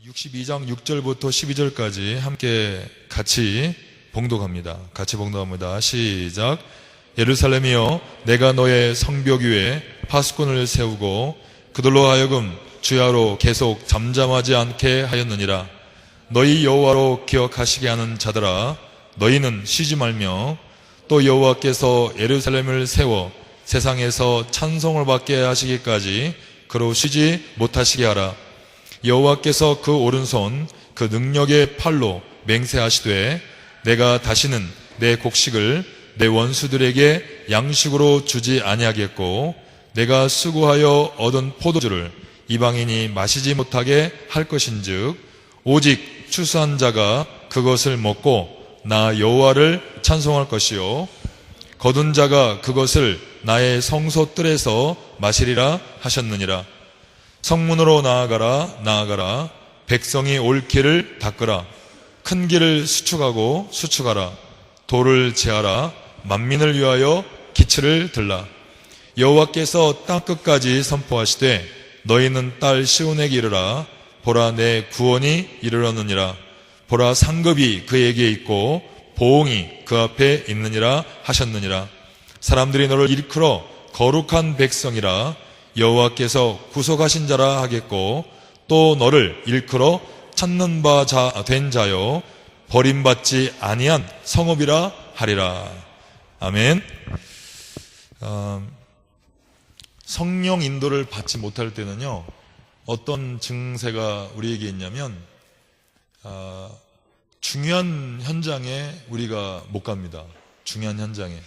62장 6절부터 12절까지 함께 같이 봉독합니다. 시작. 예루살렘이여, 내가 너의 성벽 위에 파수꾼을 세우고 그들로 하여금 주야로 계속 잠잠하지 않게 하였느니라. 너희 여호와로 기억하시게 하는 자들아, 너희는 쉬지 말며 또 여호와께서 예루살렘을 세워 세상에서 찬송을 받게 하시기까지 그로 쉬지 못하시게 하라. 여호와께서 그 오른손 그 능력의 팔로 맹세하시되 내가 다시는 내 곡식을 내 원수들에게 양식으로 주지 아니하겠고 내가 수고하여 얻은 포도주를 이방인이 마시지 못하게 할 것인즉 오직 추수한 자가 그것을 먹고 나 여호와를 찬송할 것이요 거둔 자가 그것을 나의 성소 뜰에서 마시리라 하셨느니라. 성문으로 나아가라. 백성이 올 길을 닦으라. 큰 길을 수축하라. 돌을 제하라. 만민을 위하여 기치를 들라. 여호와께서 땅 끝까지 선포하시되 너희는 딸 시온에게 이르라. 보라, 내 구원이 이르렀느니라. 보라, 상급이 그에게 있고 보응이 그 앞에 있느니라 하셨느니라. 사람들이 너를 일컬어 거룩한 백성이라 여호와께서 구속하신 자라 하겠고 또 너를 일컬어 찾는 바 된 자요 버림받지 아니한 성읍이라 하리라. 아멘. 성령 인도를 받지 못할 때는요, 어떤 증세가 우리에게 있냐면 중요한 현장에 우리가 못 갑니다. 중요한 현장에.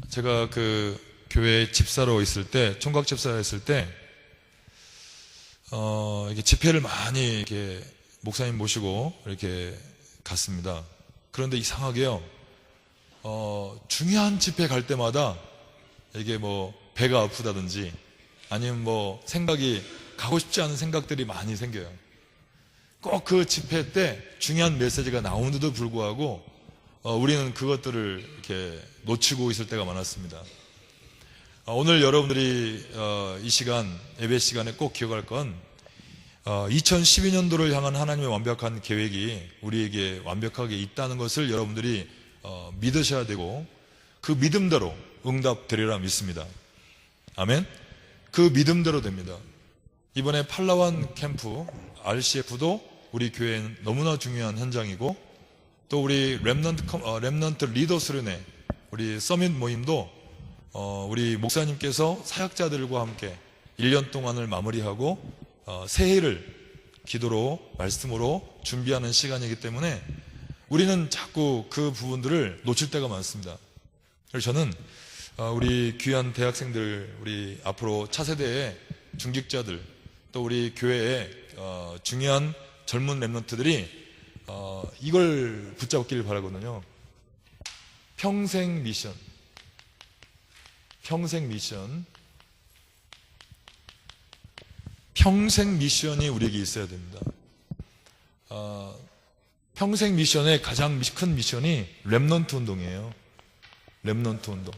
제가 그 교회 집사로 있을 때, 총각 집사로 있을 때, 이렇게 집회를 많이 이렇게 목사님 모시고 이렇게 갔습니다. 그런데 이상하게요, 중요한 집회 갈 때마다 이게 뭐 배가 아프다든지 아니면 뭐 생각이 가고 싶지 않은 생각들이 많이 생겨요. 꼭 그 집회 때 중요한 메시지가 나오는데도 불구하고 우리는 그것들을 이렇게 놓치고 있을 때가 많았습니다. 오늘 여러분들이 이 시간, 예배 시간에 꼭 기억할 건 2012년도를 향한 하나님의 완벽한 계획이 우리에게 완벽하게 있다는 것을 여러분들이 믿으셔야 되고 그 믿음대로 응답되리라 믿습니다. 아멘. 그 믿음대로 됩니다. 이번에 팔라완 캠프 RCF도 우리 교회는 너무나 중요한 현장이고 또 우리 렘넌트 리더스련의 우리 서밋 모임도 우리 목사님께서 사역자들과 함께 1년 동안을 마무리하고 새해를 기도로 말씀으로 준비하는 시간이기 때문에 우리는 자꾸 그 부분들을 놓칠 때가 많습니다. 그래서 저는 우리 귀한 대학생들, 우리 앞으로 차세대의 중직자들, 또 우리 교회의 중요한 젊은 렘넌트들이 이걸 붙잡기를 바라거든요. 평생 미션. 평생 미션이 우리에게 있어야 됩니다. 평생 미션의 가장 큰 미션이 렘넌트 운동이에요. 렘넌트 운동.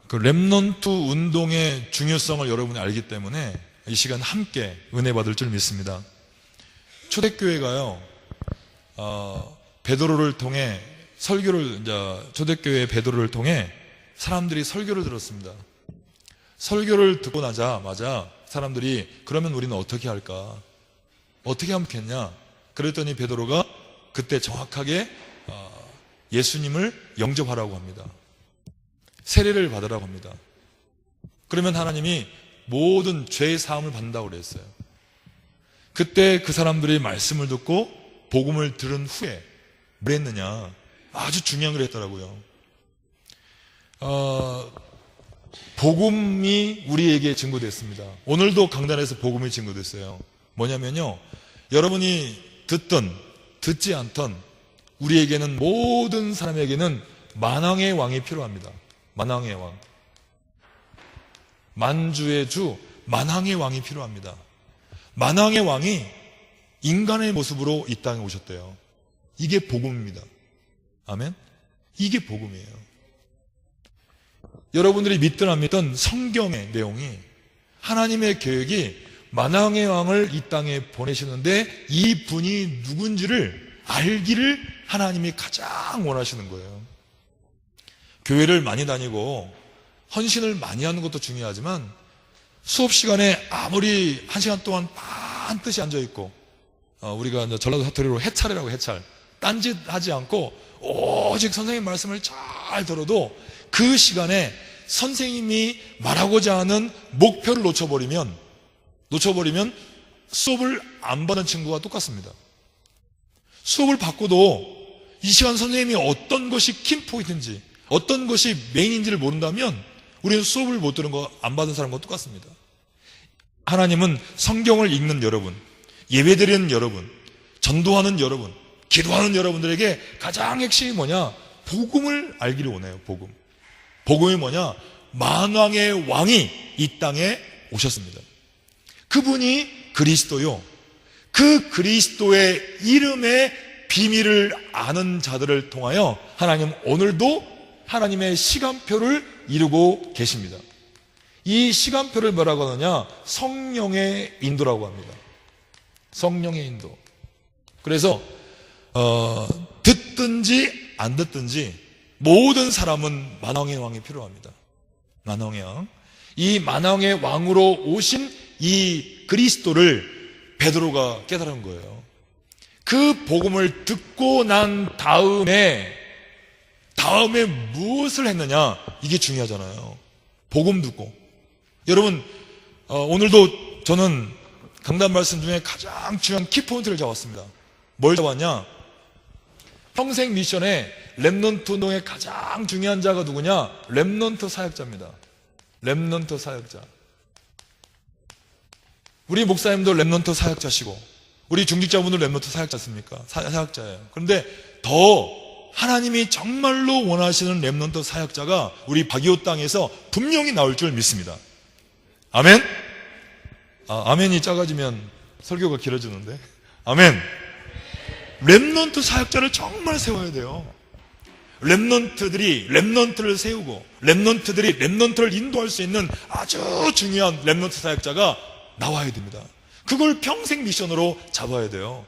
그 렘넌트 운동의 중요성을 여러분이 알기 때문에 이 시간 함께 은혜 받을 줄 믿습니다. 초대교회가요, 베드로를 통해 초대교회 베드로를 통해 사람들이 설교를 들었습니다. 설교를 듣고 나자마자 사람들이 그러면 우리는 어떻게 할까? 어떻게 하면 좋겠냐? 그랬더니 베드로가 그때 정확하게 예수님을 영접하라고 합니다. 세례를 받으라고 합니다. 그러면 하나님이 모든 죄의 사함을 받는다고 그랬어요. 그때 그 사람들이 말씀을 듣고 복음을 들은 후에 뭐 했느냐? 아주 중요한 걸 했더라고요. 복음이 우리에게 증거됐습니다. 오늘도 강단에서 복음이 증거됐어요. 뭐냐면요, 여러분이 듣든 듣지 않든 우리에게는, 모든 사람에게는 만왕의 왕이 필요합니다. 만왕의 왕. 만주의 주, 만왕의 왕이 필요합니다. 만왕의 왕이 인간의 모습으로 이 땅에 오셨대요. 이게 복음입니다. 아멘? 이게 복음이에요. 여러분들이 믿든 안 믿든 성경의 내용이 하나님의 계획이 만왕의 왕을 이 땅에 보내시는데 이 분이 누군지를 알기를 하나님이 가장 원하시는 거예요. 교회를 많이 다니고 헌신을 많이 하는 것도 중요하지만 수업 시간에 아무리 1시간 동안 반드시 앉아있고 우리가 이제 전라도 사투리로 해찰이라고 해찰 딴짓 하지 않고 오직 선생님 말씀을 잘 들어도 그 시간에 선생님이 말하고자 하는 목표를 놓쳐버리면 수업을 안 받는 친구와 똑같습니다. 수업을 받고도 이 시간 선생님이 어떤 것이 킴포인트인지 어떤 것이 메인인지를 모른다면 우리는 수업을 못 들은 거 안 받은 사람과 똑같습니다. 하나님은 성경을 읽는 여러분, 예배드리는 여러분, 전도하는 여러분, 기도하는 여러분들에게 가장 핵심이 뭐냐? 복음을 알기를 원해요. 복음이 뭐냐? 만왕의 왕이 이 땅에 오셨습니다. 그분이 그리스도요. 그 그리스도의 이름의 비밀을 아는 자들을 통하여 하나님 오늘도 하나님의 시간표를 이루고 계십니다. 이 시간표를 뭐라고 하느냐? 성령의 인도라고 합니다. 성령의 인도. 그래서 듣든지 안 듣든지 모든 사람은 만왕의 왕이 필요합니다. 만왕의 왕. 이 만왕의 왕으로 오신 이 그리스도를 베드로가 깨달은 거예요. 그 복음을 듣고 난 다음에 무엇을 했느냐? 이게 중요하잖아요. 복음 듣고. 여러분, 오늘도 저는 강단 말씀 중에 가장 중요한 키포인트를 잡았습니다. 뭘 잡았냐? 평생 미션의 렘넌트 운동의 가장 중요한 자가 누구냐? 렘넌트 사역자입니다. 렘넌트 사역자. 우리 목사님도 렘넌트 사역자시고 우리 중직자분들 렘넌트 사역자십니까? 사역자예요. 그런데 더 하나님이 정말로 원하시는 렘넌트 사역자가 우리 박이호 땅에서 분명히 나올 줄 믿습니다. 아멘? 아멘이 작아지면 설교가 길어지는데. 아멘. 렘넌트 사역자를 정말 세워야 돼요. 렘넌트들이 렘넌트를 세우고 렘넌트들이 렘넌트를 인도할 수 있는 아주 중요한 렘넌트 사역자가 나와야 됩니다. 그걸 평생 미션으로 잡아야 돼요.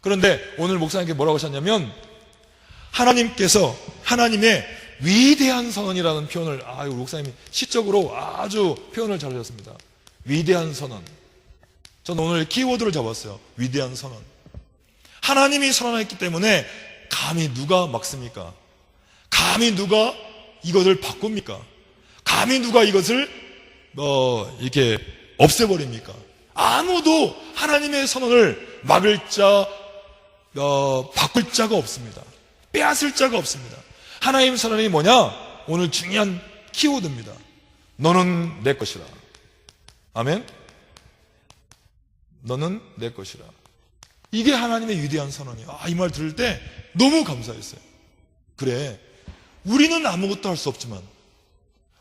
그런데 오늘 목사님께 뭐라고 하셨냐면 하나님께서 하나님의 위대한 선언이라는 표현을 우리 목사님이 시적으로 아주 표현을 잘 하셨습니다. 위대한 선언. 저는 오늘 키워드를 잡았어요. 위대한 선언. 하나님이 선언했기 때문에 감히 누가 막습니까? 감히 누가 이것을 바꿉니까? 감히 누가 이것을 이렇게 없애버립니까? 아무도 하나님의 선언을 막을 자, 바꿀 자가 없습니다. 빼앗을 자가 없습니다. 하나님의 선언이 뭐냐? 오늘 중요한 키워드입니다. 너는 내 것이라. 아멘? 너는 내 것이라. 이게 하나님의 위대한 선언이에요. 이 말 들을 때 너무 감사했어요. 그래, 우리는 아무것도 할 수 없지만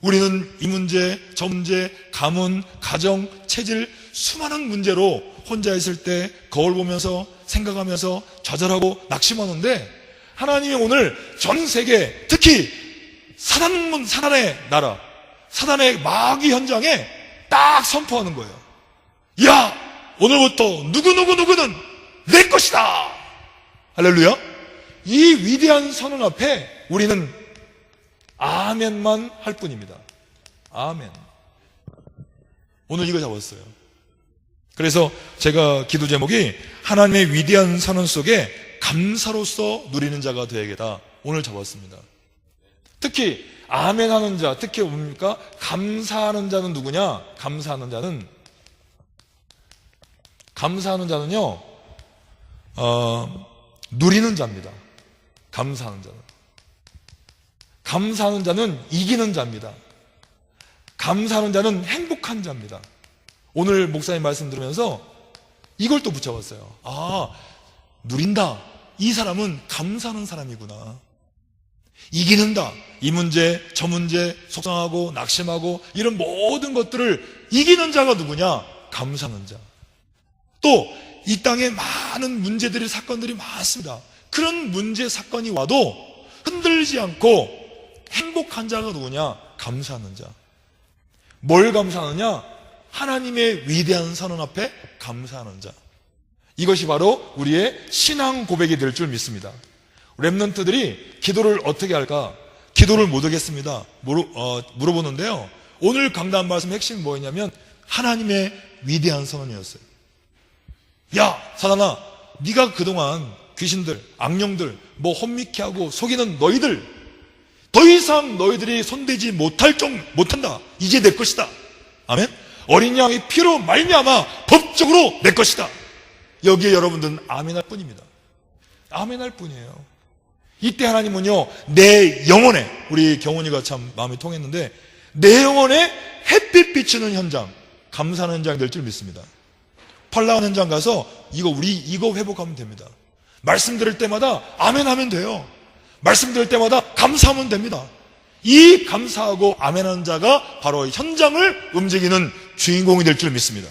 우리는 이 문제, 저 문제, 가문, 가정, 체질 수많은 문제로 혼자 있을 때 거울 보면서 생각하면서 좌절하고 낙심하는데 하나님이 오늘 전 세계, 특히 사단의 나라, 사단의 마귀 현장에 딱 선포하는 거예요. 야, 오늘부터 누구는 내 것이다. 할렐루야. 이 위대한 선언 앞에 우리는 아멘만 할 뿐입니다. 아멘. 오늘 이거 잡았어요. 그래서 제가 기도 제목이 하나님의 위대한 선언 속에 감사로서 누리는 자가 되야겠다. 오늘 잡았습니다. 특히 아멘 하는 자, 특히 뭡니까? 감사하는 자는 누구냐? 감사하는 자는요, 누리는 자입니다. 감사하는 자는 이기는 자입니다. 감사하는 자는 행복한 자입니다. 오늘 목사님 말씀 들으면서 이걸 또 붙여봤어요. 누린다. 이 사람은 감사하는 사람이구나. 이기는다. 이 문제, 저 문제, 속상하고 낙심하고 이런 모든 것들을 이기는 자가 누구냐? 감사하는 자. 또 이 땅에 많은 문제들이, 사건들이 많습니다. 그런 문제, 사건이 와도 흔들리지 않고 행복한 자가 누구냐? 감사하는 자. 뭘 감사하느냐? 하나님의 위대한 선언 앞에 감사하는 자. 이것이 바로 우리의 신앙 고백이 될 줄 믿습니다. 렘넌트들이 기도를 어떻게 할까? 기도를 못 하겠습니다. 물어보는데요. 오늘 강단 말씀 핵심이 뭐였냐면 하나님의 위대한 선언이었어요. 야, 사단아, 네가 그동안 귀신들, 악령들, 혼미케 하고 속이는 너희들, 더 이상 너희들이 손대지 못한다. 이제 내 것이다. 아멘? 어린 양의 피로 말미암아 법적으로 내 것이다. 여기에 여러분들은 아멘할 뿐입니다. 아멘할 뿐이에요. 이때 하나님은요, 내 영혼에, 우리 경훈이가 참 마음이 통했는데, 내 영혼에 햇빛 비추는 현장, 감사하는 현장이 될 줄 믿습니다. 팔라완 현장 가서 우리 이거 회복하면 됩니다. 말씀 들을 때마다 아멘 하면 돼요. 말씀 들을 때마다 감사하면 됩니다. 이 감사하고 아멘하는 자가 바로 현장을 움직이는 주인공이 될 줄 믿습니다.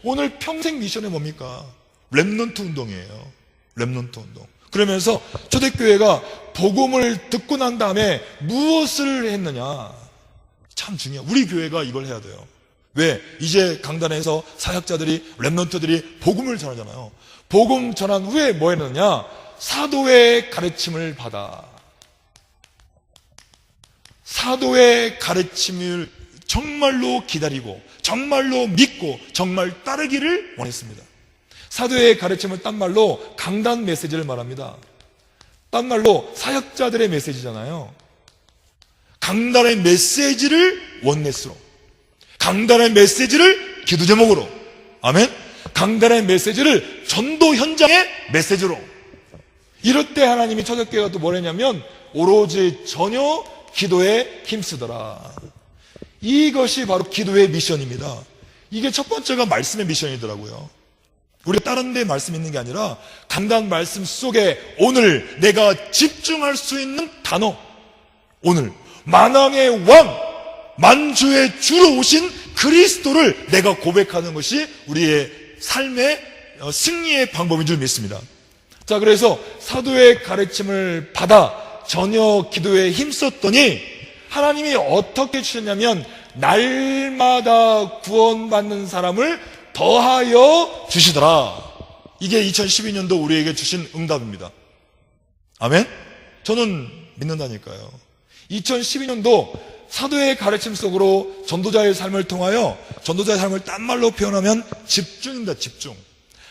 오늘 평생 미션이 뭡니까? 렘넌트 운동이에요. 렘넌트 운동. 그러면서 초대교회가 복음을 듣고 난 다음에 무엇을 했느냐? 참 중요해요. 우리 교회가 이걸 해야 돼요. 왜? 이제 강단에서 사역자들이, 렘넌트들이 복음을 전하잖아요. 복음 전한 후에 뭐 했느냐? 사도의 가르침을 받아. 사도의 가르침을 정말로 기다리고, 정말로 믿고, 정말 따르기를 원했습니다. 사도의 가르침을 딴 말로 강단 메시지를 말합니다. 딴 말로 사역자들의 메시지잖아요. 강단의 메시지를 원내스로, 강단의 메시지를 기도 제목으로, 아멘? 강단의 메시지를 전도 현장의 메시지로. 이럴 때 하나님이 초대교회가 또 뭘 했냐면 오로지 전혀 기도에 힘쓰더라. 이것이 바로 기도의 미션입니다. 이게 첫 번째가 말씀의 미션이더라고요. 우리가 다른 데 말씀 있는 게 아니라 강단 말씀 속에 오늘 내가 집중할 수 있는 단어, 오늘 만왕의 왕, 만주의 주로 오신 그리스도를 내가 고백하는 것이 우리의 삶의 승리의 방법인 줄 믿습니다. 자, 그래서 사도의 가르침을 받아 전혀 기도에 힘썼더니 하나님이 어떻게 주셨냐면 날마다 구원받는 사람을 더하여 주시더라. 이게 2012년도 우리에게 주신 응답입니다. 아멘? 저는 믿는다니까요. 2012년도 사도의 가르침 속으로 전도자의 삶을 통하여, 전도자의 삶을 딴 말로 표현하면 집중입니다. 집중.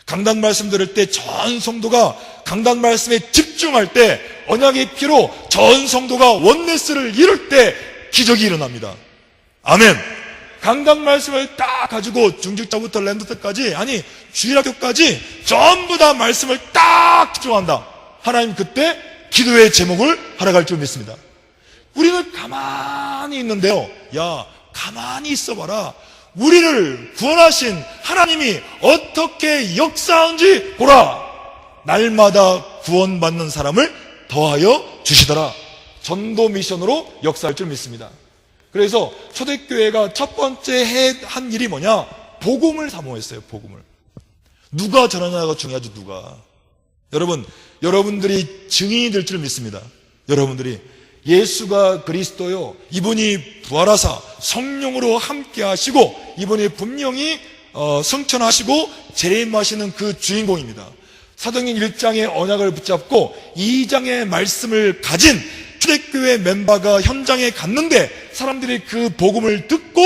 강단 말씀 들을 때 전 성도가 강단 말씀에 집중할 때 언약의 피로 전 성도가 원네스를 이룰 때 기적이 일어납니다. 아멘. 강단 말씀을 딱 가지고 중직자부터 랜드트까지, 아니 주일학교까지 전부 다 말씀을 딱 집중한다. 하나님 그때 기도의 제목을 알아갈 줄 믿습니다. 우리는 가만히 있는데요, 야 가만히 있어봐라. 우리를 구원하신 하나님이 어떻게 역사하는지 보라. 날마다 구원받는 사람을 더하여 주시더라. 전도 미션으로 역사할 줄 믿습니다. 그래서 초대교회가 첫 번째 한 일이 뭐냐? 복음을 사모했어요. 복음을. 누가 전하냐가 중요하죠. 누가. 여러분, 여러분들이 증인이 될 줄 믿습니다. 여러분들이 예수가 그리스도요, 이분이 부활하사 성령으로 함께 하시고 이분이 분명히 승천하시고 재림하시는 그 주인공입니다. 사도행전 1장의 언약을 붙잡고 2장의 말씀을 가진 초대교회 멤버가 현장에 갔는데 사람들이 그 복음을 듣고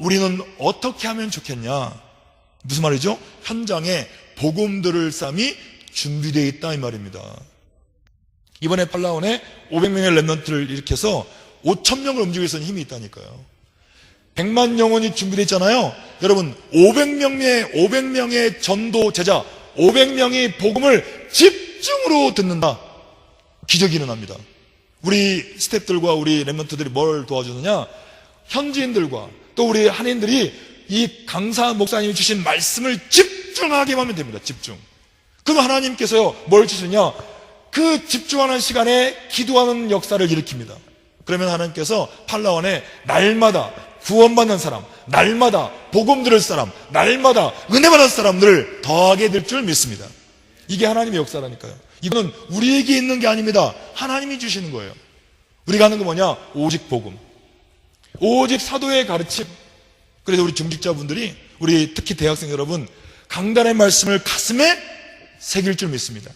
우리는 어떻게 하면 좋겠냐? 무슨 말이죠? 현장에 복음 들을 삶이 준비되어 있다 이 말입니다. 이번에 팔라원에 500명의 렘넌트를 일으켜서 5,000명을 움직일 수 있는 힘이 있다니까요. 100만 영혼이 준비되어 있잖아요. 여러분 500명의 전도 제자, 500명이 복음을 집중으로 듣는다. 기적이 일어납니다. 우리 스태프들과 우리 렘넌트들이 뭘 도와주느냐? 현지인들과 또 우리 한인들이 이 강사 목사님이 주신 말씀을 집중하게 하면 됩니다. 집중. 그럼 하나님께서요 뭘 주시냐? 그 집중하는 시간에 기도하는 역사를 일으킵니다. 그러면 하나님께서 팔라원에 날마다 구원받는 사람, 날마다 복음 들을 사람, 날마다 은혜 받는 사람들을 더하게 될 줄 믿습니다. 이게 하나님의 역사라니까요. 이거는 우리에게 있는 게 아닙니다. 하나님이 주시는 거예요. 우리가 하는 거 뭐냐? 오직 복음, 오직 사도의 가르침, 그래서 우리 중직자분들이, 우리 특히 대학생 여러분, 강단의 말씀을 가슴에 새길 줄 믿습니다.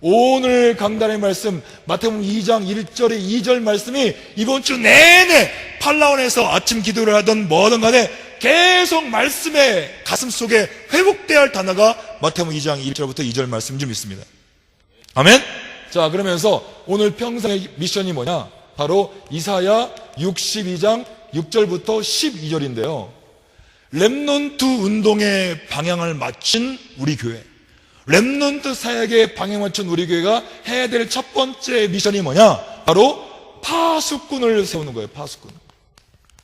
오늘 강단의 말씀, 마태복음 2장 1절에 2절 말씀이 이번 주 내내 팔라원에서 아침 기도를 하던 뭐하든 간에 계속 말씀에 가슴 속에 회복되어야 할 단어가 마태복음 2장 1절부터 2절 말씀 좀 있습니다. 아멘? 자, 그러면서 오늘 평생의 미션이 뭐냐? 바로 이사야 62장 6절부터 12절인데요. 렘넌트 운동의 방향을 맞춘 우리 교회, 렘넌트 사역의 방향을 맞춘 우리 교회가 해야 될 첫 번째 미션이 뭐냐? 바로 파수꾼을 세우는 거예요. 파수꾼.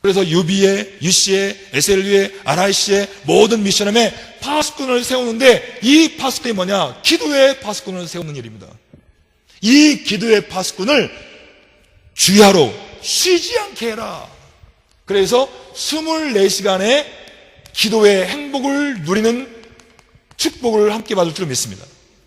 그래서 UB에, UC에, SLU에, RIC에 모든 미션함에 파수꾼을 세우는데, 이 파수꾼이 뭐냐? 기도의 파수꾼을 세우는 일입니다. 이 기도의 파수꾼을 주야로 쉬지 않게 해라. 그래서 24시간의 기도의 행복을 누리는 축복을 함께 받을 줄 믿습니다.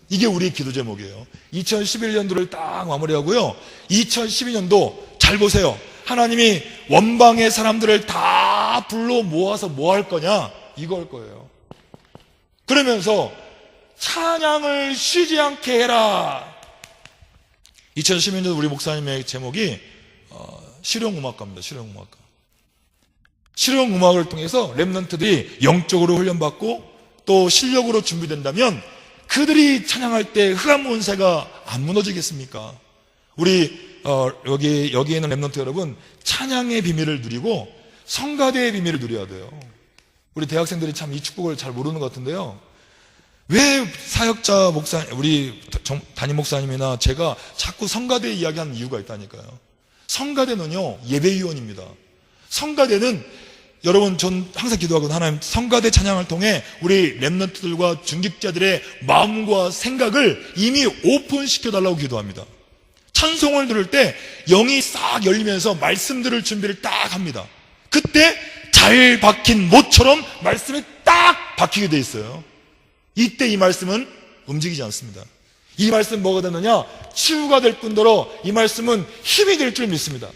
이게 우리의 기도 제목이에요. 2011년도를 딱 마무리하고요, 2012년도 잘 보세요. 하나님이 원방의 사람들을 다 불러 모아서 뭐 할 거냐? 이거 할 거예요. 그러면서 찬양을 쉬지 않게 해라. 2012년도 우리 목사님의 제목이 실용음악가입니다. 실용음악가. 실용음악을 통해서 렘넌트들이 영적으로 훈련받고 또 실력으로 준비된다면 그들이 찬양할 때 흑암 운세가 안 무너지겠습니까? 우리 여기에 있는 렘넌트 여러분, 찬양의 비밀을 누리고 성가대의 비밀을 누려야 돼요. 우리 대학생들이 참 이 축복을 잘 모르는 것 같은데요. 왜 사역자 목사, 우리 담임 목사님이나 제가 자꾸 성가대 이야기하는 이유가 있다니까요. 성가대는요, 예배위원입니다. 성가대는, 여러분, 전 항상 기도하거든요. 하나님, 성가대 찬양을 통해 우리 렘넌트들과 중직자들의 마음과 생각을 이미 오픈시켜달라고 기도합니다. 찬송을 들을 때 영이 싹 열리면서 말씀들을 준비를 딱 합니다. 그때 잘 박힌 못처럼 말씀이 딱 박히게 돼 있어요. 이때 이 말씀은 움직이지 않습니다. 이 말씀 뭐가 되느냐? 치유가 될 뿐더러 이 말씀은 힘이 될 줄 믿습니다.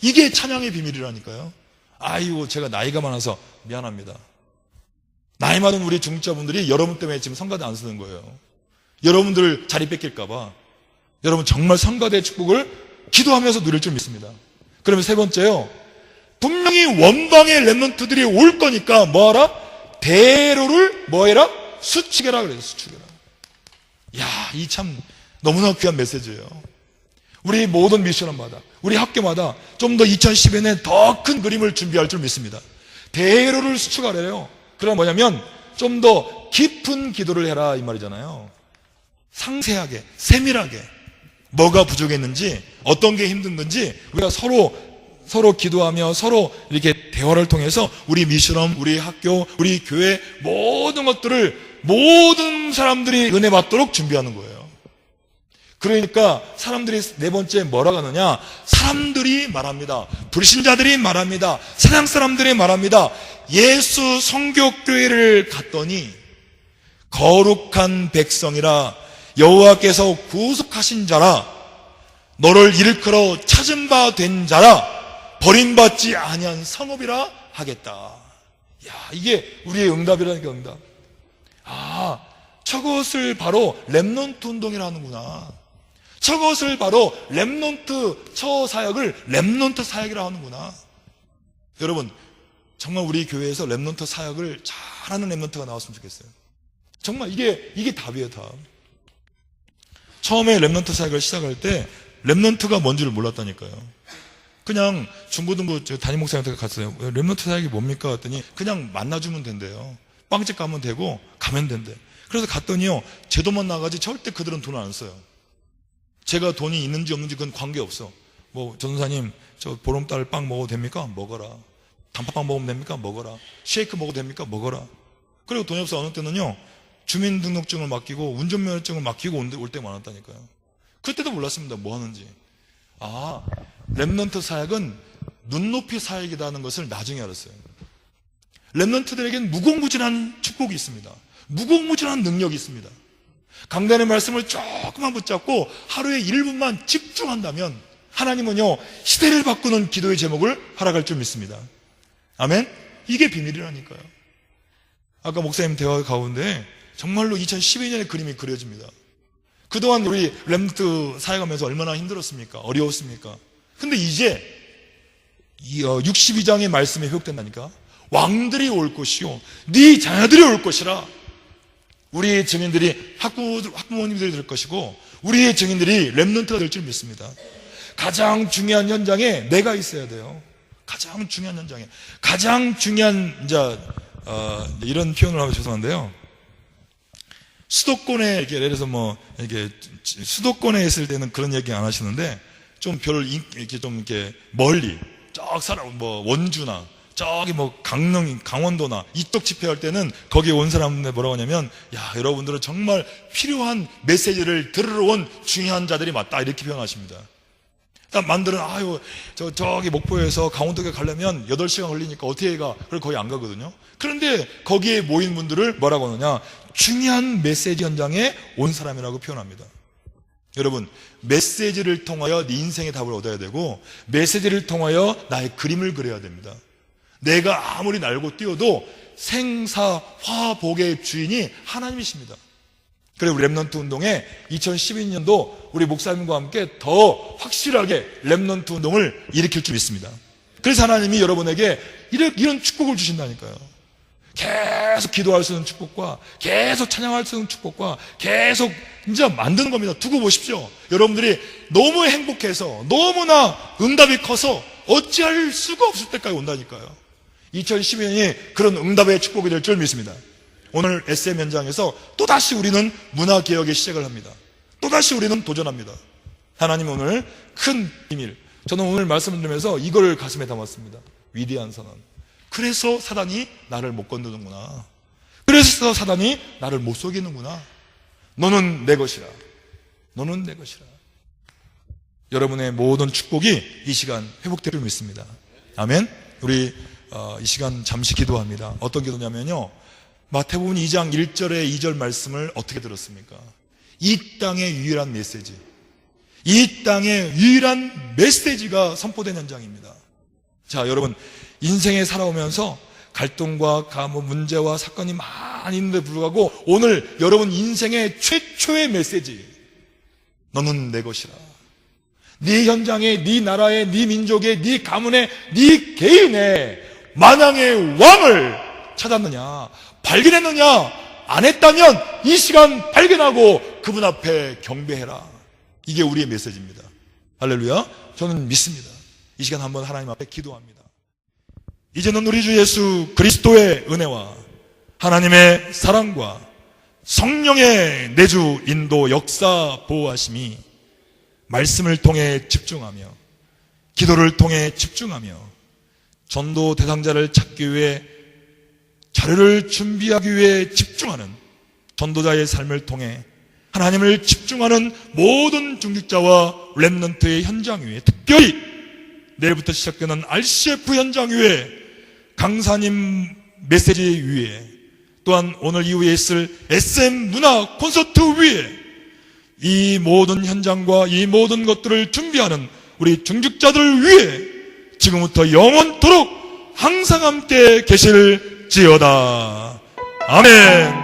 이게 찬양의 비밀이라니까요. 아이고, 제가 나이가 많아서 미안합니다. 나이 많은 우리 중직자분들이 여러분 때문에 지금 성가대 안 쓰는 거예요. 여러분들 자리 뺏길까봐. 여러분 정말 성가대 축복을 기도하면서 누릴 줄 믿습니다. 그러면 세 번째요, 분명히 원방의 렘넌트들이 올 거니까 뭐하라? 대로를 뭐해라? 수축해라 그래요. 수축해라. 야, 이 참 너무나 귀한 메시지예요. 우리 모든 미션마다, 우리 학교마다 좀 더 2010년에 더 큰 그림을 준비할 줄 믿습니다. 대로를 수축하래요. 그럼 뭐냐면 좀 더 깊은 기도를 해라 이 말이잖아요. 상세하게, 세밀하게 뭐가 부족했는지, 어떤 게 힘든 건지 우리가 서로 기도하며 서로 이렇게 대화를 통해서 우리 미션홈, 우리 학교, 우리 교회 모든 것들을 모든 사람들이 은혜 받도록 준비하는 거예요. 그러니까 사람들이 네 번째 뭐라고 하느냐? 사람들이 말합니다. 불신자들이 말합니다. 세상 사람들이 말합니다. 예수 성교교회를 갔더니 거룩한 백성이라 여호와께서 구속하신 자라, 너를 일컬어 찾은 바 된 자라, 버림받지 아니한 성읍이라 하겠다. 야, 이게 우리의 응답이라니까, 응답. 아, 저것을 바로 렘넌트 운동이라 하는구나. 저것을 바로 렘넌트 처사역을 렘넌트 사역이라 하는구나. 여러분, 정말 우리 교회에서 렘넌트 사역을 잘하는 렘넌트가 나왔으면 좋겠어요. 정말 이게 답이에요, 답. 처음에 렘넌트 사역을 시작할 때 렘넌트가 뭔지를 몰랐다니까요. 그냥 중고등부 담임 목사님한테 갔어요. 렘넌트 사역이 뭡니까? 했더니 그냥 만나주면 된대요. 빵집 가면 되고 가면 된대. 그래서 갔더니요, 제 돈만 나가지 절대 그들은 돈 안 써요. 제가 돈이 있는지 없는지 그건 관계없어. 뭐 전도사님, 저 보름달 빵 먹어도 됩니까? 먹어라. 단팥빵 먹으면 됩니까? 먹어라. 쉐이크 먹어도 됩니까? 먹어라. 그리고 돈이 없어 어느 때는요, 주민등록증을 맡기고 운전면허증을 맡기고 올 때 많았다니까요. 그때도 몰랐습니다. 뭐 하는지. 아, 렘넌트 사역은 눈높이 사역이라는 것을 나중에 알았어요. 렘넌트들에게는 무궁무진한 축복이 있습니다. 무궁무진한 능력이 있습니다. 강단의 말씀을 조금만 붙잡고 하루에 1분만 집중한다면 하나님은요, 시대를 바꾸는 기도의 제목을 허락할 줄 믿습니다. 아멘. 이게 비밀이라니까요. 아까 목사님 대화 가운데 정말로 2012년의 그림이 그려집니다. 그동안 우리 렘넌트 사역하면서 얼마나 힘들었습니까? 어려웠습니까? 근데 이제 62장의 말씀이 회복된다니까. 왕들이 올 것이요 네 자녀들이 올 것이라. 우리의 증인들이 학부모님들이 될 것이고 우리의 증인들이 렘넌트가 될 줄 믿습니다. 가장 중요한 현장에 내가 있어야 돼요. 가장 중요한 현장에. 가장 중요한 이런 표현을 하면 죄송한데요. 수도권에 이렇게 예를 들어서 이렇게 수도권에 있을 때는 그런 얘기 안 하시는데 좀 이렇게 좀 이렇게 멀리 원주나 저기 강릉, 강원도나 이쪽 집회할 때는 거기에 온 사람들 뭐라고 하냐면, 야, 여러분들은 정말 필요한 메시지를 들으러 온 중요한 자들이 맞다. 이렇게 표현하십니다. 만들은, 저기 목포에서 강원도에 가려면 8시간 걸리니까 어떻게 가? 그걸 거의 안 가거든요. 그런데 거기에 모인 분들을 뭐라고 하느냐? 중요한 메시지 현장에 온 사람이라고 표현합니다. 여러분, 메시지를 통하여 네 인생의 답을 얻어야 되고, 메시지를 통하여 나의 그림을 그려야 됩니다. 내가 아무리 날고 뛰어도 생사화복의 주인이 하나님이십니다. 그래서 우리 렘넌트 운동에 2012년도 우리 목사님과 함께 더 확실하게 렘넌트 운동을 일으킬 줄 믿습니다. 그래서 하나님이 여러분에게 이런 축복을 주신다니까요. 계속 기도할 수 있는 축복과 계속 찬양할 수 있는 축복과 계속 이제 만드는 겁니다. 두고 보십시오. 여러분들이 너무 행복해서 너무나 응답이 커서 어찌할 수가 없을 때까지 온다니까요. 2012년이 그런 응답의 축복이 될 줄 믿습니다. 오늘 SM 현장에서 또다시 우리는 문화개혁의 시작을 합니다. 또다시 우리는 도전합니다. 하나님 오늘 큰 비밀, 저는 오늘 말씀을 드리면서 이걸 가슴에 담았습니다. 위대한 선언. 그래서 사단이 나를 못 건드는구나. 그래서 사단이 나를 못 속이는구나. 너는 내 것이라. 너는 내 것이라. 여러분의 모든 축복이 이 시간 회복될 줄 믿습니다. 아멘. 우리 이 시간 잠시 기도합니다. 어떤 기도냐면요, 마태복음 2장 1절에 2절 말씀을 어떻게 들었습니까? 이 땅의 유일한 메시지, 이 땅의 유일한 메시지가 선포된 현장입니다. 자, 여러분, 인생에 살아오면서 갈등과 문제와 사건이 많이 있는데 불구하고 오늘 여러분 인생의 최초의 메시지, 너는 내 것이라. 네 현장에, 네 나라에, 네 민족에, 네 가문에, 네 개인에 만왕의 왕을 찾았느냐, 발견했느냐, 안 했다면 이 시간 발견하고 그분 앞에 경배해라. 이게 우리의 메시지입니다. 할렐루야. 저는 믿습니다. 이 시간 한번 하나님 앞에 기도합니다. 이제는 우리 주 예수 그리스도의 은혜와 하나님의 사랑과 성령의 내주 인도 역사 보호하심이 말씀을 통해 집중하며 기도를 통해 집중하며 전도 대상자를 찾기 위해 자료를 준비하기 위해 집중하는 전도자의 삶을 통해 하나님을 집중하는 모든 중직자와 렘넌트의 현장 위에, 특별히 내일부터 시작되는 RCF 현장 위에, 강사님 메시지 위에, 또한 오늘 이후에 있을 SM 문화 콘서트 위에 이 모든 현장과 이 모든 것들을 준비하는 우리 중직자들 위에 지금부터 영원토록 항상 함께 계실지어다. 아멘.